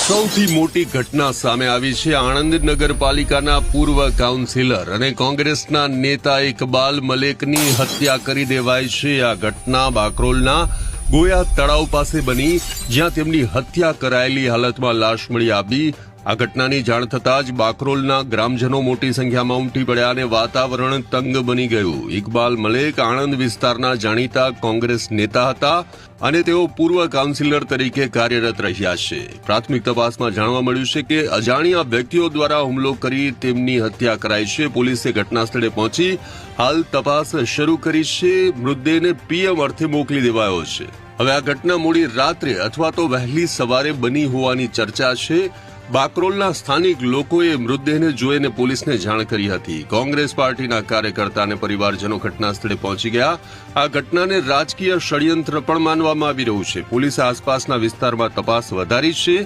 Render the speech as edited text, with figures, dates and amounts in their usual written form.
સૌથી મોટી ઘટના સામે આવી છે। આણંદ નગરપાલિકાના પૂર્વ કાઉન્સિલર અને કોંગ્રેસના નેતા ઇકબાલ મલેકની હત્યા કરી દેવાઈ છે। આ ઘટના બાકરોલના ગોયા તળાવ પાસે બની, જ્યાં તેમની હત્યા કરાયેલી હાલતમાં લાશ મળી આવી। આ ઘટનાની જાણ થતાં જ બાકરોલના ગ્રામજનો મોટી સંખ્યામાં ઉમટી પડ્યા અને વાતાવરણ તંગ બની ગયું। ઇકબાલ મલેક આણંદ વિસ્તારના જાણીતા કોંગ્રેસ નેતા હતા અને તેઓ પૂર્વ કાઉન્સિલર તરીકે કાર્યરત રહ્યા છે। પ્રાથમિક તપાસમાં જાણવા મળ્યું છે કે અજાણ્યા વ્યક્તિઓ દ્વારા હુમલો કરી તેમની હત્યા કરાઈ છે। પોલીસે ઘટના સ્થળે પહોંચી હાલ તપાસ શરૂ કરી છે। મૃતદેહને પીએમ અર્થે મોકલી દેવાયો છે। હવે આ ઘટના મોડી રાત્રે અથવા તો વહેલી સવારે બની હોવાની ચર્ચા છે। બાકરોલના સ્થાનિક લોકોએ મૃતદેહને જોઈને પોલીસને જાણ કરી હતી। કોંગ્રેસ પાર્ટીના કાર્યકર્તા અને પરિવારજનો ઘટના સ્થળે પહોંચી ગયા। આ ઘટનાને રાજકીય ષડયંત્ર પણ માનવામાં આવી રહ્યું છે। પોલીસે આસપાસના વિસ્તારમાં તપાસ વધારી છે।